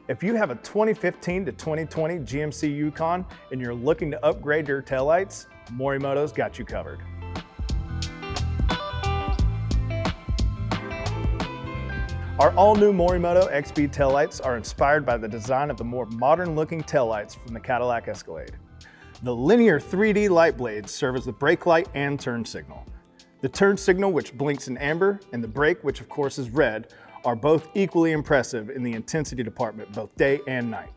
If you have a 2015 to 2020 GMC Yukon and you're looking to upgrade your taillights, Morimoto's got you covered. Our all-new Morimoto XB taillights are inspired by the design of the more modern-looking taillights from the Cadillac Escalade. The linear 3D light blades serve as the brake light and turn signal. The turn signal, which blinks in amber, and the brake, which of course is red, are both equally impressive in the intensity department, both day and night.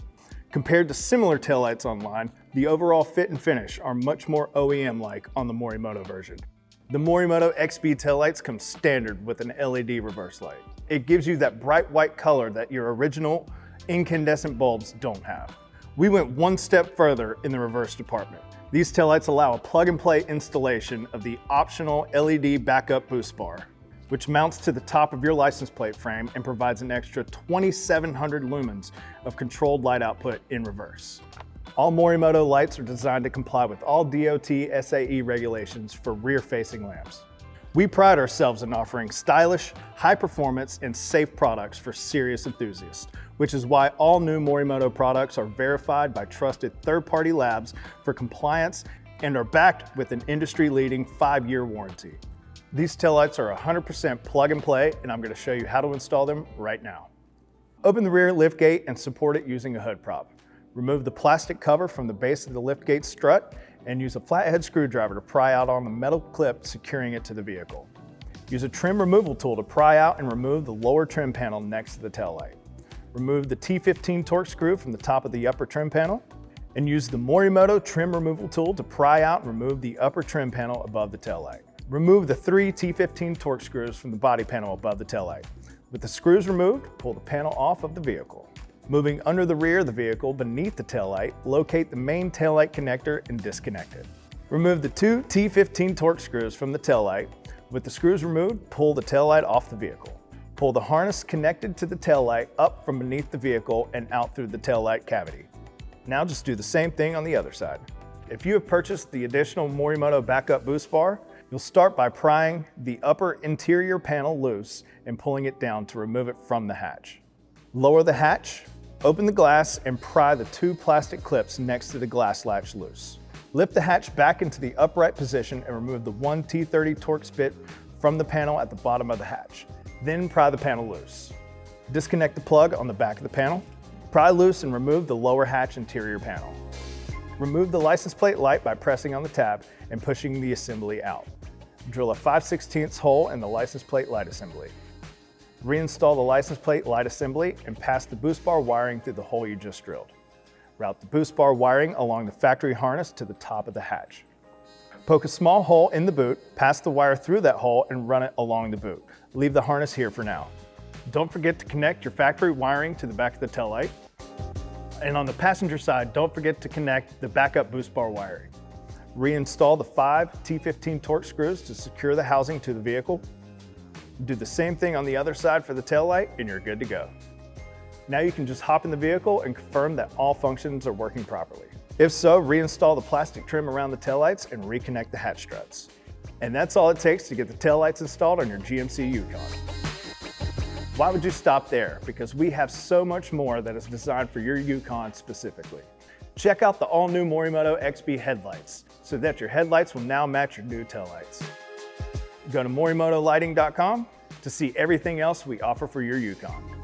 Compared to similar taillights online, the overall fit and finish are much more OEM-like on the Morimoto version. The Morimoto XB taillights come standard with an LED reverse light. It gives you that bright white color that your original incandescent bulbs don't have. We went one step further in the reverse department. These taillights allow a plug-and-play installation of the optional LED backup boost bar, which mounts to the top of your license plate frame and provides an extra 2,700 lumens of controlled light output in reverse. All Morimoto lights are designed to comply with all DOT SAE regulations for rear-facing lamps. We pride ourselves in offering stylish, high-performance, and safe products for serious enthusiasts, which is why all new Morimoto products are verified by trusted third-party labs for compliance and are backed with an industry-leading 5-year warranty. These taillights are 100% plug and play, and I'm going to show you how to install them right now. Open the rear liftgate and support it using a hood prop. Remove the plastic cover from the base of the liftgate strut and use a flathead screwdriver to pry out on the metal clip securing it to the vehicle. Use a trim removal tool to pry out and remove the lower trim panel next to the taillight. Remove the T15 torque screw from the top of the upper trim panel and use the Morimoto trim removal tool to pry out and remove the upper trim panel above the taillight. Remove the 3 T15 torque screws from the body panel above the taillight. With the screws removed, pull the panel off of the vehicle. Moving under the rear of the vehicle beneath the taillight, locate the main taillight connector and disconnect it. Remove the 2 T15 torque screws from the taillight. With the screws removed, pull the taillight off the vehicle. Pull the harness connected to the taillight up from beneath the vehicle and out through the taillight cavity. Now just do the same thing on the other side. If you have purchased the additional Morimoto backup boost bar, you'll start by prying the upper interior panel loose and pulling it down to remove it from the hatch. Lower the hatch, open the glass, and pry the 2 plastic clips next to the glass latch loose. Lift the hatch back into the upright position and remove the 1 T30 Torx bit from the panel at the bottom of the hatch. Then pry the panel loose. Disconnect the plug on the back of the panel. Pry loose and remove the lower hatch interior panel. Remove the license plate light by pressing on the tab and pushing the assembly out. Drill a 5/16 hole in the license plate light assembly. Reinstall the license plate light assembly and pass the boost bar wiring through the hole you just drilled. Route the boost bar wiring along the factory harness to the top of the hatch. Poke a small hole in the boot, pass the wire through that hole and run it along the boot. Leave the harness here for now. Don't forget to connect your factory wiring to the back of the taillight. And on the passenger side, don't forget to connect the backup boost bar wiring. Reinstall the 5 T15 Torx screws to secure the housing to the vehicle. Do the same thing on the other side for the taillight and you're good to go. Now you can just hop in the vehicle and confirm that all functions are working properly. If so, reinstall the plastic trim around the taillights and reconnect the hatch struts. And that's all it takes to get the taillights installed on your GMC Yukon. Why would you stop there? Because we have so much more that is designed for your Yukon specifically. Check out the all-new Morimoto XB headlights so that your headlights will now match your new taillights. Go to morimotolighting.com to see everything else we offer for your Yukon.